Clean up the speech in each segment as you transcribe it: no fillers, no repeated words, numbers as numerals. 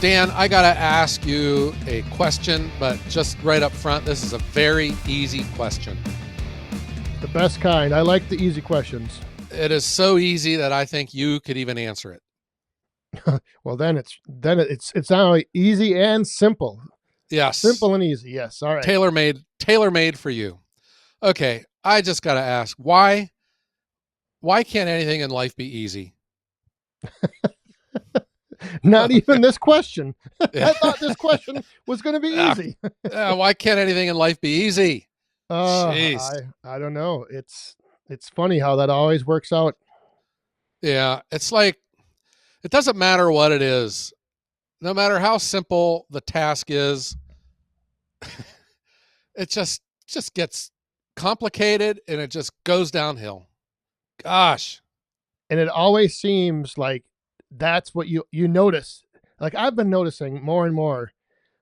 Dan, I got to ask you a question, but just right up front, this is a very easy question. The best kind. I like the easy questions. It is so easy that I think you could even answer it. Well, then it's not only easy and simple. Yes, Simple and easy. Yes. All right. tailor-made for you. Okay, I just got to ask, why can't anything in life be easy? Not even this question. Yeah. I thought this question was going to be Ah, easy. why can't anything in life be easy? Uh, Jeez. I don't know. It's funny how that always works out. Yeah, it's like it doesn't matter what it is. No matter how simple the task is, it just gets complicated and it just goes downhill. Gosh. And it always seems like that's what you notice. Like I've been noticing more and more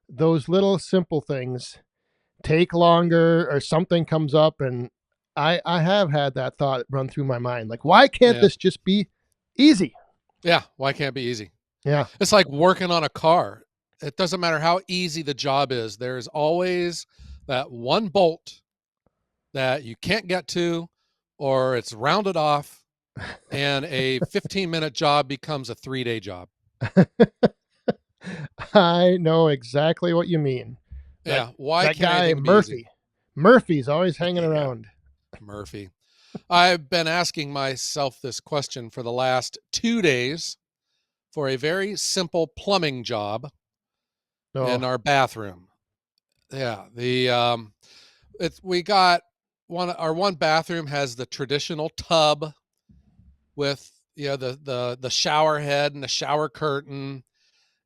those little simple things take longer or something comes up, and I have had that thought run through my mind. Like, why can't Yeah. this just be easy? Yeah, why can't it be easy? Yeah. It's like working on a car. It doesn't matter how easy the job is. There's always that one bolt that you can't get to, or it's rounded off and a 15-minute job becomes a 3-day job. I know exactly what you mean. That Yeah, why that can't guy anything be easy? Murphy's always hanging Yeah, around. Murphy. I've been asking myself this question for the last 2 days for a very simple plumbing job in No. our bathroom. Yeah, it's we got one bathroom has the traditional tub with the shower head and the shower curtain,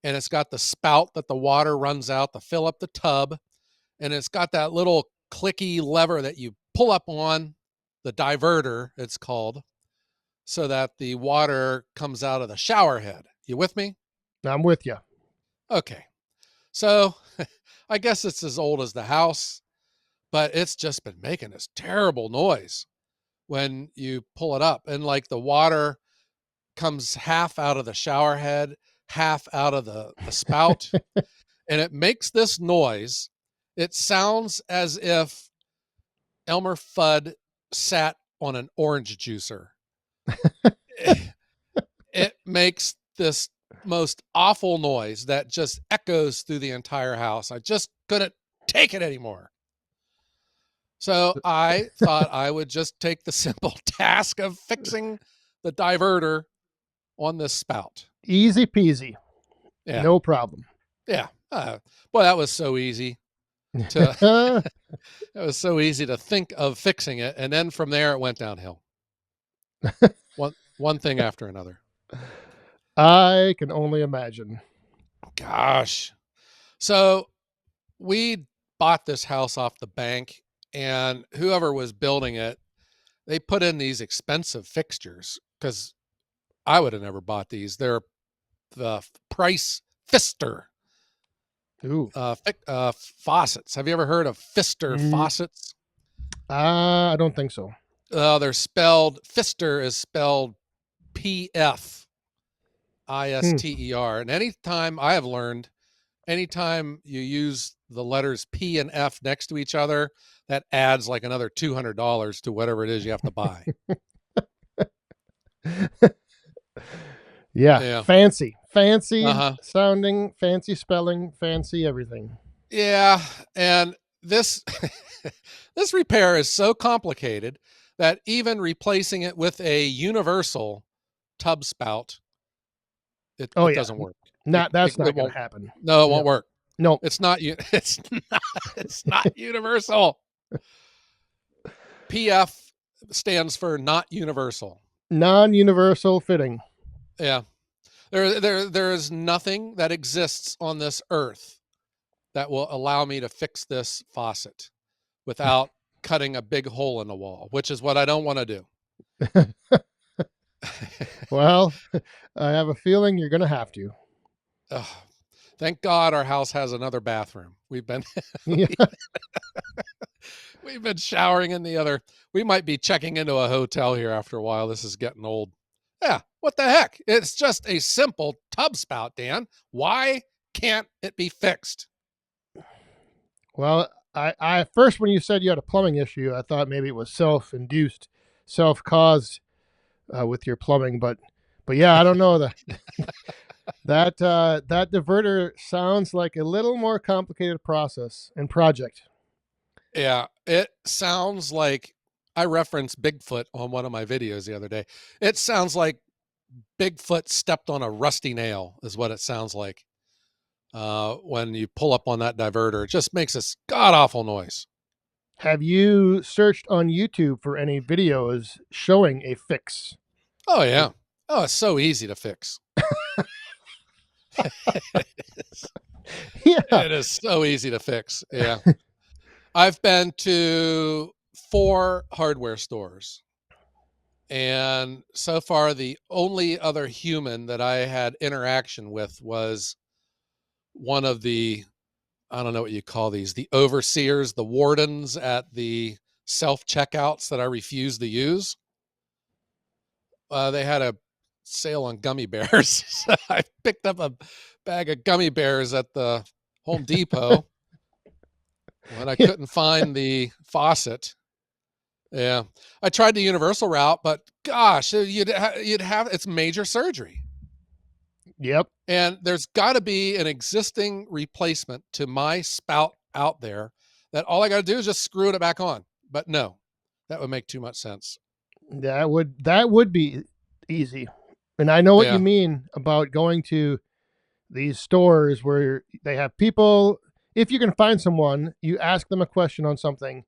and it's got the spout that the water runs out to fill up the tub, and it's got that little clicky lever that you pull up on, the diverter it's called, so that the water comes out of the shower head. You with me? I'm with you. Okay. So I guess it's as old as the house, but it's just been making this terrible noise when you pull it up. And like the water comes half out of the shower head, half out of the spout, and it makes this noise. It sounds as if Elmer Fudd sat on an orange juicer. It makes this most awful noise that just echoes through the entire house. I just couldn't take it anymore. So I thought I would just take the simple task of fixing the diverter on this spout. Easy peasy. Yeah. No problem. Yeah. Boy, that was so easy to it was so easy to think of fixing it, and then from there it went downhill. One thing after another. I can only imagine. Gosh. So we bought this house off the bank, and whoever was building it, they put in these expensive fixtures because I would have never bought these. They're the Price Fister Ooh. faucets. Have you ever heard of Fister Mm, faucets? I don't think so. They're spelled Fister is spelled Hmm. Pister, and anytime I have learned, anytime you use the letters P and F next to each other, that adds like another $200 to whatever it is you have to buy. Yeah. Yeah. Fancy. Fancy Uh-huh. sounding, fancy spelling, fancy everything. Yeah, and this this repair is so complicated that even replacing it with a universal tub spout, it, Oh it yeah. doesn't work. It, Not it, that's it not gonna won't. happen. No, it won't No. work. No. It's not. It's not universal. PF stands for not universal. Non-universal fitting. Yeah, there is nothing that exists on this earth that will allow me to fix this faucet without cutting a big hole in the wall, which is what I don't want to do. Well, I have a feeling you're gonna have to. Ugh. Thank God our house has another bathroom. We've been Yeah. we've been showering in the other. We might be checking into a hotel here after a while. This is getting old. Yeah, what the heck? It's just a simple tub spout, Dan. Why can't it be fixed? Well, I first when you said you had a plumbing issue, I thought maybe it was self-induced, self-caused with your plumbing, but yeah, I don't know that diverter sounds like a little more complicated process and project. Yeah, it sounds like I referenced Bigfoot on one of my videos the other day. It sounds like Bigfoot stepped on a rusty nail, is what it sounds like. When you pull up on that diverter, it just makes this god awful noise. Have you searched on YouTube for any videos showing a fix? Oh, yeah. Oh, it's so easy to fix. Yeah. It is so easy to fix. Yeah. I've been to 4 hardware stores. And so far, the only other human that I had interaction with was one of the, I don't know what you call these, the overseers, the wardens at the self checkouts that I refuse to use. They had a sale on gummy bears. So I picked up a bag of gummy bears at the Home Depot when I Yeah. couldn't find the faucet. Yeah, I tried the universal route, but gosh, you'd have it's major surgery, Yep. and there's got to be an existing replacement to my spout out there that all I got to do is just screw it back on. But no, that would make too much sense. That would be easy. And I know what you Yeah, mean about going to these stores where they have people. If you can find someone, you ask them a question on something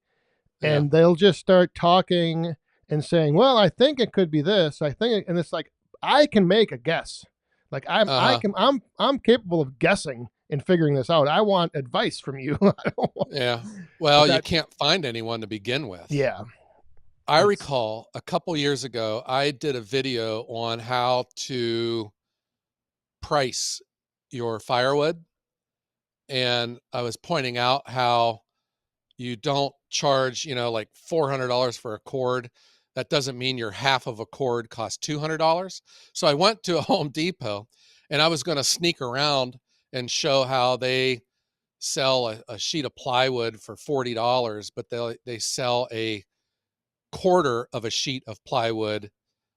yeah, and they'll just start talking and saying, "Well, I think it could be this. I think," and it's like I can make a guess. Like uh huh, I'm capable of guessing and figuring this out. I want advice from you. I don't want, yeah. but Well, you that can't find anyone to begin with. yeah, I it's recall a couple years ago, I did a video on how to price your firewood. And I was pointing out how you don't charge, like $400 for a cord. That doesn't mean your half of a cord costs $200. So I went to a Home Depot and I was going to sneak around and show how they sell a sheet of plywood for $40, but they sell a quarter of a sheet of plywood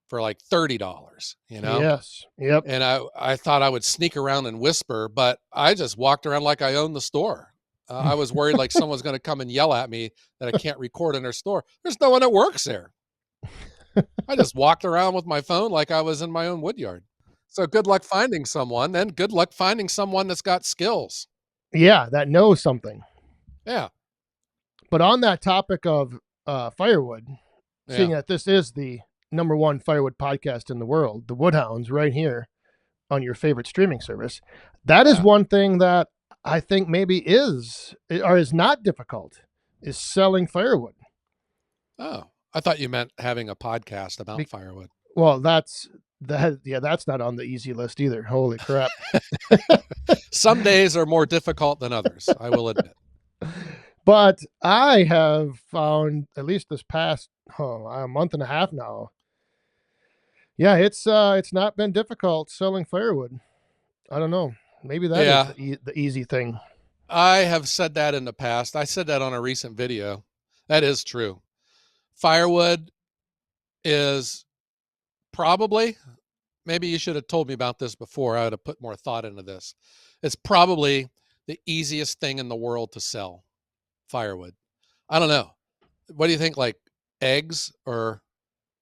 for like $30. yes, yep. And I thought I would sneak around and whisper, but I just walked around like I owned the store. I was worried like someone's going to come and yell at me that I can't record in their store. There's no one that works there. I just walked around with my phone like I was in my own woodyard. So good luck finding someone, and good luck finding someone that's got skills. Yeah, that knows something. Yeah, But on that topic of firewood, seeing yeah, that this is the number one firewood podcast in the world, the Woodhounds, right here on your favorite streaming service, that is yeah. one thing that I think maybe is or is not difficult is selling firewood. Oh, I thought you meant having a podcast about Be- firewood. well, that's not on the easy list either. Holy crap. Some days are more difficult than others, I will admit. But I have found at least this past a month and a half now. Yeah, it's not been difficult selling firewood. I don't know. Maybe that is Yeah, the easy thing. I have said that in the past. I said that on a recent video. That is true. Firewood is probably, maybe you should have told me about this before. I would have put more thought into this. It's probably the easiest thing in the world to sell, firewood. I don't know. What do you think? Like eggs or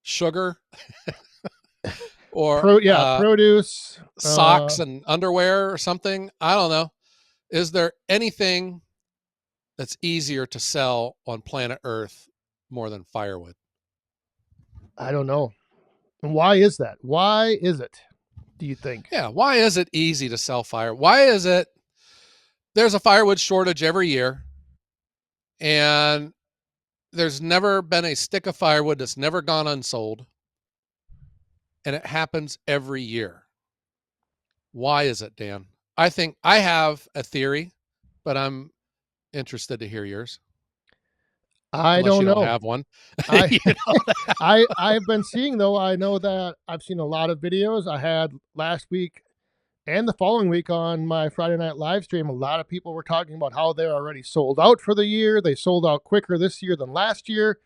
sugar or Produce. socks and underwear or something? I don't know. Is there anything that's easier to sell on planet Earth more than firewood? I don't know. And why is that? Why is it? Do you think? Yeah, why is it easy to sell fire? Why is it there's a firewood shortage every year and there's never been a stick of firewood that's never gone unsold and it happens every year? Why is it, Dan? I think I have a theory, but I'm interested to hear yours I unless don't you don't know. have one. I You know? I've been seeing though. I know that I've seen a lot of videos. I had last week And the following week on my Friday night live stream, a lot of people were talking about how they're already sold out for the year. They sold out quicker this year than last year.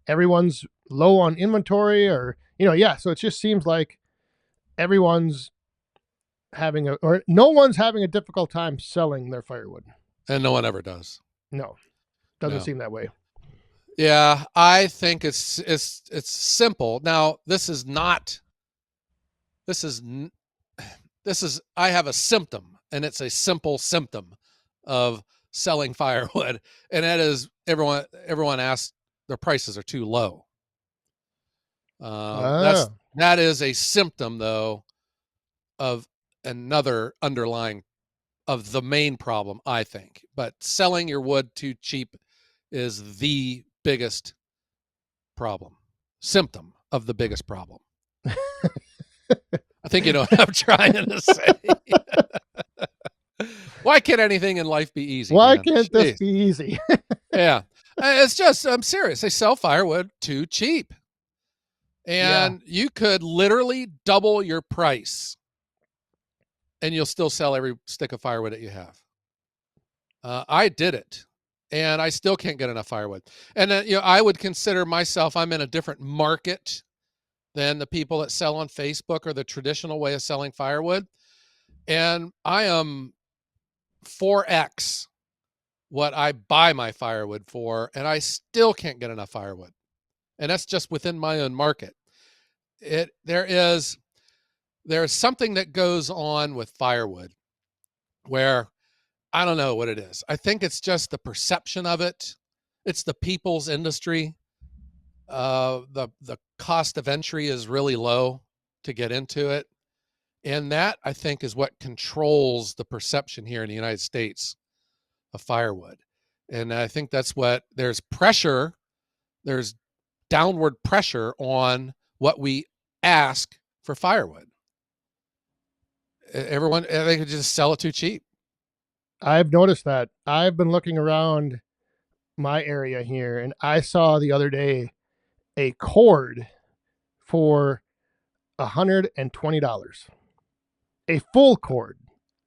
Everyone's low on inventory, or, yeah. So it just seems like everyone's or no one's having a difficult time selling their firewood. And no one ever does. No, doesn't No. seem that way. Yeah, I think it's simple. Now, this is this is I have a symptom, and it's a simple symptom of selling firewood, and that is everyone asks their prices are too low. Ah, That is a symptom, though, of another underlying of the main problem, I think. But selling your wood too cheap is the biggest problem, symptom of the biggest problem. I think you know what I'm trying to say. Why can't anything in life be easy, why man? can't this Jeez. be easy? Yeah. It's just, I'm serious. They sell firewood too cheap. Yeah, And you could literally double your price and you'll still sell every stick of firewood that you have. I did it and I still can't get enough firewood. And I would consider myself, I'm in a different market than the people that sell on Facebook or the traditional way of selling firewood. And I am 4x what I buy my firewood for, and I still can't get enough firewood. And that's just within my own market. There is something that goes on with firewood where I don't know what it is. I think it's just the perception of it. It's the people's industry. The cost of entry is really low to get into it. And that, I think, is what controls the perception here in the United States of firewood. And I think that's what there's pressure, there's downward pressure on what we ask for firewood. Everyone, they could just sell it too cheap. I've noticed that. I've been looking around my area here, and I saw the other day a cord for $120. A full cord,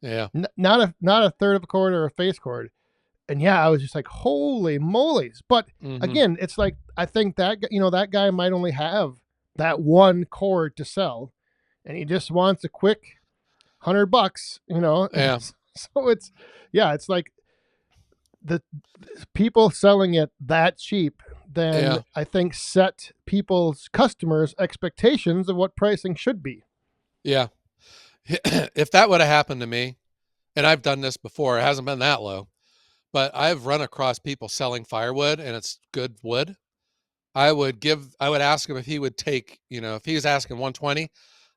Yeah. not a third of a cord or a face cord. And yeah, I was just like, holy moly's! But Mm-hmm. again, it's like I think that that guy might only have that one cord to sell, and he just wants a quick $100. Yeah. So it's like the people selling it that cheap, then Yeah. I think set people's customers expectations of what pricing should be. Yeah. If that would have happened to me, and I've done this before, it hasn't been that low, but I've run across people selling firewood and it's good wood. I would ask him if he would take, if he was asking 120,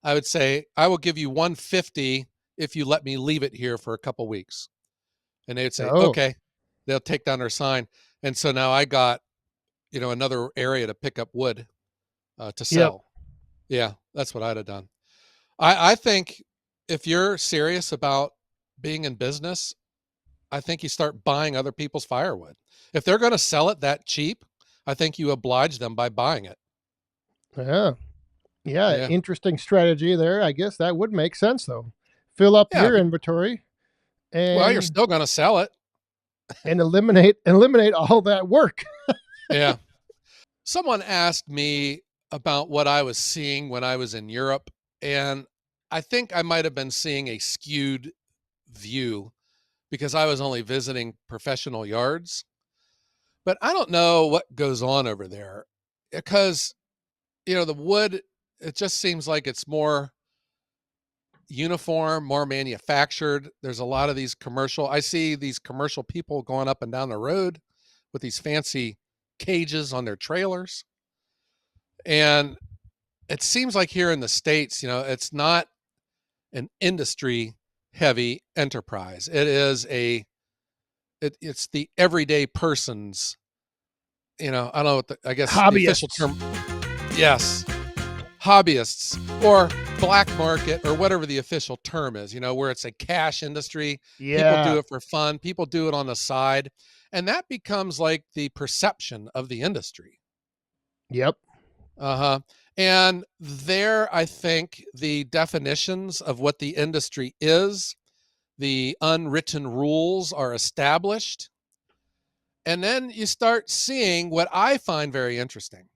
I would say, I will give you 150 if you let me leave it here for a couple weeks. And they'd say, Oh, okay. They'll take down their sign. And so now I got, another area to pick up wood to yep. sell. Yeah, that's what I'd have done. I think if you're serious about being in business, I think you start buying other people's firewood. If they're going to sell it that cheap, I think you oblige them by buying it. Yeah. Yeah, Yeah. interesting strategy there. I guess that would make sense though. Fill up Yeah. your inventory Well, you're and still going to sell it. eliminate all that work. Yeah. Someone asked me about what I was seeing when I was in Europe, and I think I might have been seeing a skewed view because I was only visiting professional yards. But I don't know what goes on over there because, the wood, it just seems like it's more uniform, more manufactured. There's a lot of I see these commercial people going up and down the road with these fancy cages on their trailers. And it seems like here in the States, it's not an industry heavy enterprise. It's the everyday person's, I don't know I guess the official Hobbyists. term. Yes. Hobbyists or black market or whatever the official term is, where it's a cash industry. People do Yeah. it for fun. People do it on the side. And that becomes like the perception of the industry. Yep. Uh-huh. And there, I think the definitions of what the industry is, the unwritten rules are established. And then you start seeing what I find very interesting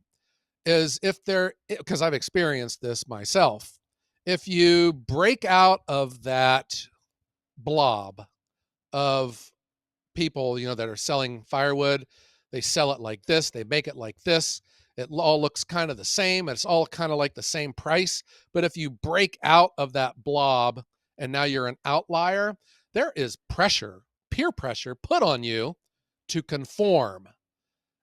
is if there, because I've experienced this myself, if you break out of that blob of people, that are selling firewood, they sell it like this, they make it like this. It all looks kind of the same. It's all kind of like the same price. But if you break out of that blob and now you're an outlier, there is pressure, peer pressure put on you to conform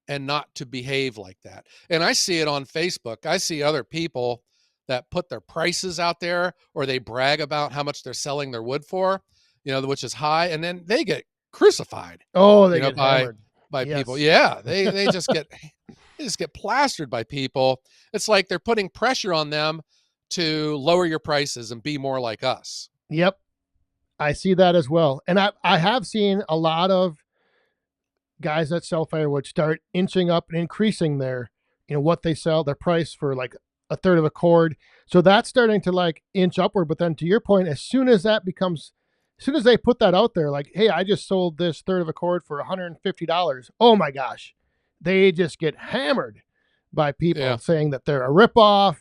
and not to behave like that. And I see it on Facebook. I see other people that put their prices out there or they brag about how much they're selling their wood for, which is high, and then they get crucified, Oh, they get by hammered. people. Yes. Yeah, they just get plastered by people. It's like they're putting pressure on them to lower your prices and be more like us. Yep. I see that as well. And I have seen a lot of guys that sell firewood start inching up and increasing their, what they sell, their price for like a third of a cord. So that's starting to like inch upward. But then to your point, as soon as they put that out there, like, hey, I just sold this third of a cord for $150. Oh my gosh. They just get hammered by people Yeah. saying that they're a ripoff.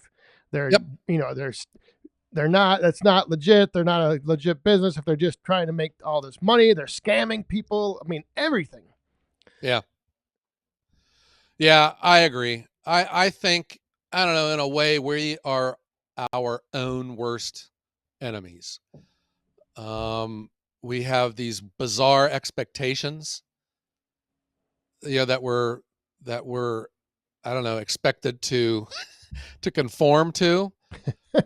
They're, Yep. they're not, that's not legit. They're not a legit business. If they're just trying to make all this money, they're scamming people. I mean, everything. Yeah. Yeah, I agree. I think, I don't know, in a way we are our own worst enemies. Um, we have these bizarre expectations, that we're I don't know, expected to to conform to.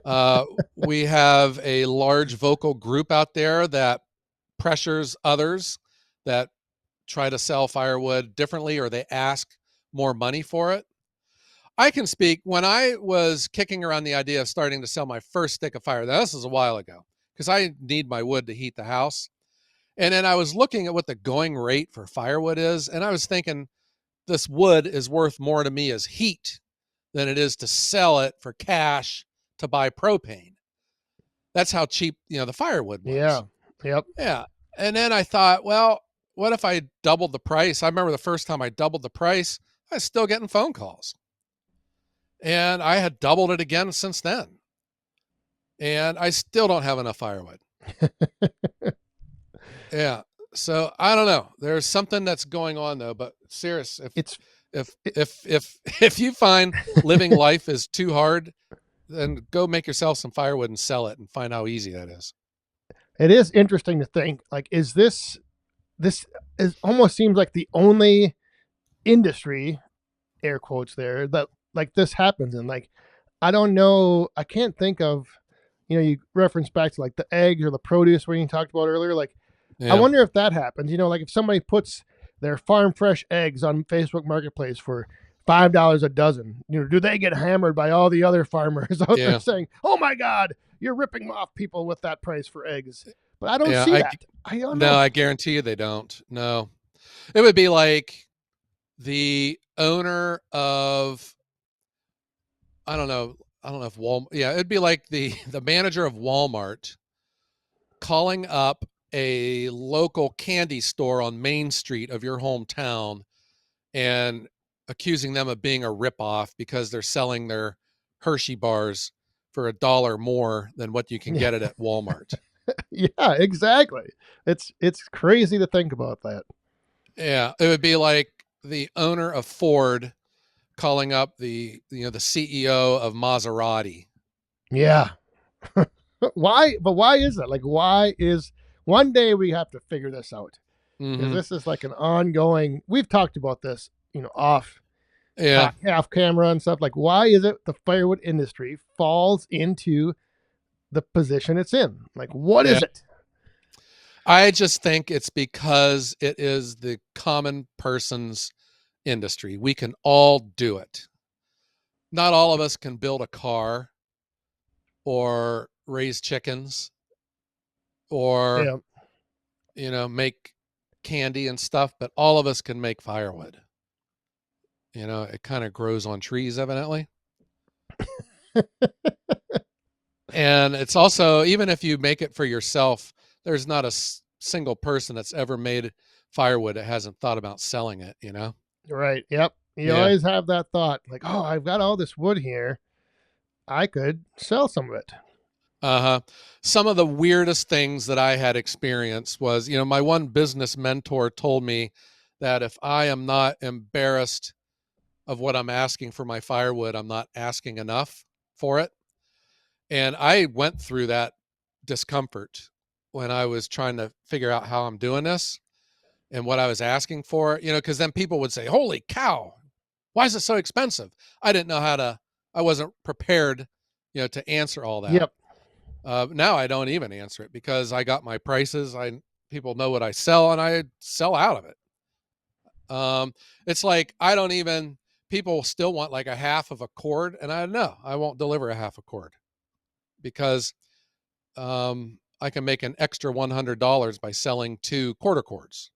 Uh, we have a large vocal group out there that pressures others that try to sell firewood differently or they ask more money for it. I can speak when I was kicking around the idea of starting to sell my first stick of fire. Now, this is a while ago because I need my wood to heat the house. And then I was looking at what the going rate for firewood is. And I was thinking this wood is worth more to me as heat than it is to sell it for cash to buy propane. That's how cheap, the firewood was. Yeah. Yep. Yeah. And then I thought, well, what if I doubled the price? I remember the first time I doubled the price, I was still getting phone calls. And I had doubled it again since then. And I still don't have enough firewood. Yeah. So I don't know. There's something that's going on though, but serious, if It's if it, if if if you find living life is too hard, then go make yourself some firewood and sell it and find how easy that is. it is interesting to think like, is this is almost seems like the only industry, air quotes there, that like this happens in. Like, I don't know, I can't think of, you reference back to like the eggs or the produce when you talked about earlier. Like, I Yeah. wonder if that happens. Like if somebody puts their farm fresh eggs on Facebook Marketplace for $5 a dozen, do they get hammered by all the other farmers out there Yeah. saying, "Oh my God, you're ripping off people with that price for eggs"? But I don't Yeah. see that. I don't No, know. I guarantee you they don't. No. It would be like the owner of, I don't know, if Walmart, yeah, it'd be like the manager of Walmart calling up a local candy store on Main Street of your hometown and accusing them of being a ripoff because they're selling their Hershey bars for $1 more than what you can Yeah, get it at Walmart. yeah, exactly. It's crazy to think about that. Yeah, it would be like the owner of Ford calling up the CEO of Maserati. Yeah. Why? But why is that? Like, why is one day we have to figure this out? Because Hmm. this is like an ongoing. We've talked about this, off Yeah, half camera and stuff. Like, why is it the firewood industry falls into the position it's in? Like, what yeah. is it? I just think it's because it is the common person's industry. We can all do it. Not all of us can build a car or raise chickens or, Yeah, make candy and stuff, but all of us can make firewood. It kind of grows on trees, evidently. And it's also, even if you make it for yourself, there's not a single person that's ever made firewood that hasn't thought about selling it, you know? Right. Yep. You Yeah. always have that thought, like, oh, I've got all this wood here. I could sell some of it. Uh-huh. Some of the weirdest things that I had experienced was, my one business mentor told me that if I am not embarrassed of what I'm asking for my firewood, I'm not asking enough for it. And I went through that discomfort when I was trying to figure out how I'm doing this and what I was asking for, because then people would say, "Holy cow, why is it so expensive?" I didn't know I wasn't prepared, to answer all that. Yep. Now I don't even answer it because I got my prices. People know what I sell and I sell out of it. It's like I don't even people still want like a half of a cord, and I won't deliver a half a cord because I can make an extra $100 by selling 2 quarter cords.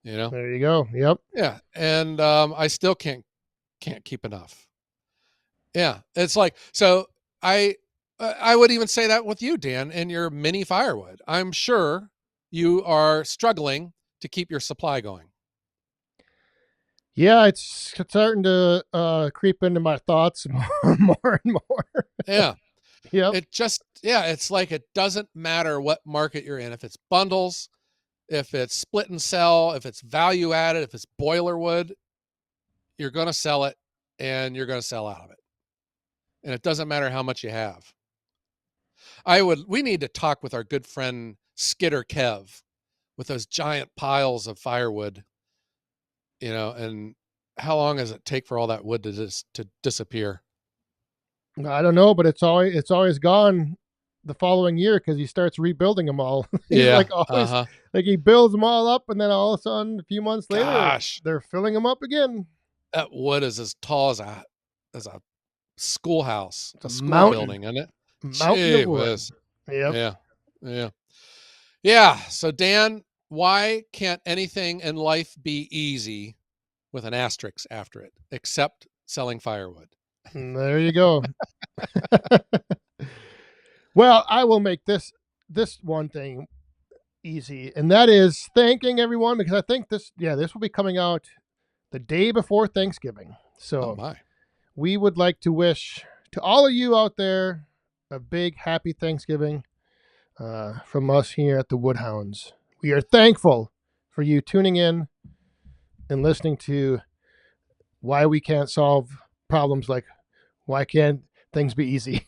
You know, There you go. Yep. yeah, and I still can't keep enough. Yeah, it's like so. I would even say that with you, Dan, and your mini firewood. I'm sure you are struggling to keep your supply going. Yeah, it's starting to creep into my thoughts more and more. Yeah, Yep. it's like it doesn't matter what market you're in. If it's bundles, if it's split and sell, if it's value added, if it's boiler wood, you're going to sell it and you're going to sell out of it. And it doesn't matter how much you have. We need to talk with our good friend Skidder Kev with those giant piles of firewood, and how long does it take for all that wood to disappear? I don't know, but it's always gone the following year because he starts rebuilding them all. He's Yeah. like always Uh-huh. like he builds them all up, and then all of a sudden, a few months later, Gosh, they're filling them up again. that wood is as tall as a schoolhouse, It's a a school mountain, building, isn't it? mountain of Gee wood. whiz. Yep. Yeah. Yeah. Yeah. So Dan, why can't anything in life be easy with an asterisk after it, except selling firewood? And there you go. Well, I will make this one thing easy, and that is thanking everyone because I think this will be coming out the day before Thanksgiving. Oh So my. we would like to wish to all of you out there a big happy Thanksgiving from us here at the Woodhounds. We are thankful for you tuning in and listening to why we can't solve problems like why can't things be easy.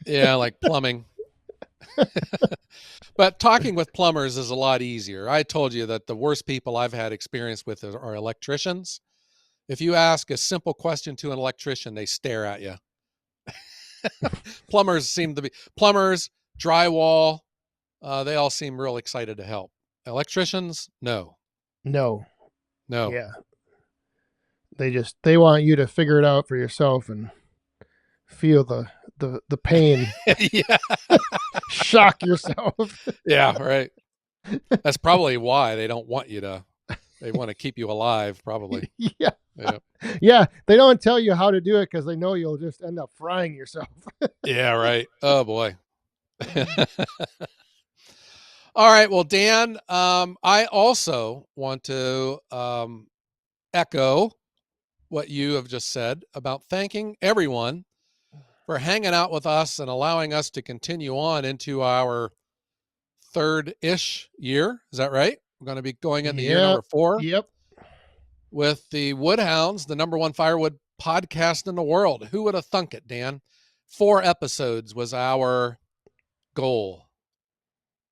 Yeah, like plumbing. But talking with plumbers is a lot easier. I told you that the worst people I've had experience with are electricians. If you ask a simple question to an electrician, they stare at you. Plumbers, drywall, they all seem real excited to help. Electricians, no, No, no. yeah, they want you to figure it out for yourself and feel the pain, Yeah, shock yourself. yeah, right. That's probably why they don't want you to. They want to keep you alive, probably. Yeah, Yeah, yeah. They don't tell you how to do it because they know you'll just end up frying yourself. yeah, right. Oh boy. All right. Well, Dan, I also want to echo what you have just said about thanking everyone for hanging out with us and allowing us to continue on into our third-ish year. Is that right? We're going to be going into year Yep, number 4 yep. with the Woodhounds, the number one firewood podcast in the world. Who would have thunk it, Dan? 4 episodes was our goal.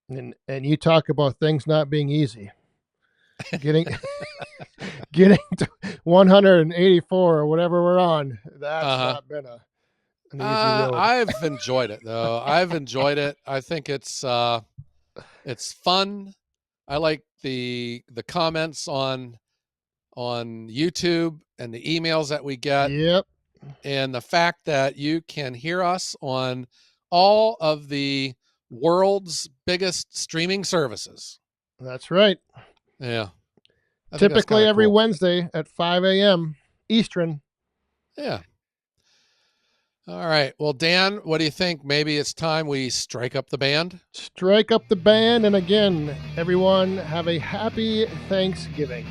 And you talk about things not being easy. Getting getting to 184 or whatever we're on. That's Uh-huh. not been an easy road. I've enjoyed it though. I've enjoyed it. I think it's fun. I like the comments on YouTube and the emails that we get, Yep, and the fact that you can hear us on all of the world's biggest streaming services. that's right. Yeah, I think that's kind Typically of every cool. Wednesday at 5 a.m. Eastern. Yeah. All right. Well, Dan, what do you think? Maybe it's time we strike up the band? Strike up the band, and again, everyone, have a happy Thanksgiving.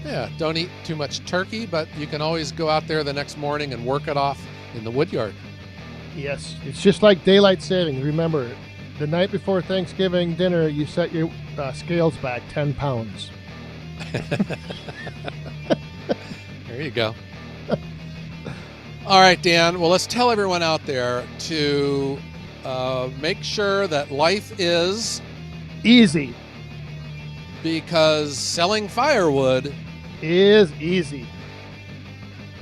Yeah, don't eat too much turkey, but you can always go out there the next morning and work it off in the wood yard. Yes, it's just like daylight savings. Remember, the night before Thanksgiving dinner, you set your scales back 10 pounds. There you go. All right, Dan. Well, let's tell everyone out there to make sure that life is Easy because selling firewood is easy.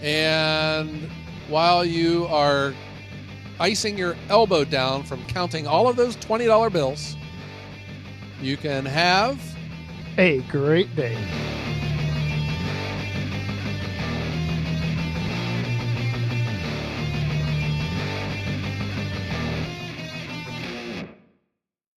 and while you are icing your elbow down from counting all of those $20 bills, you can have A great day.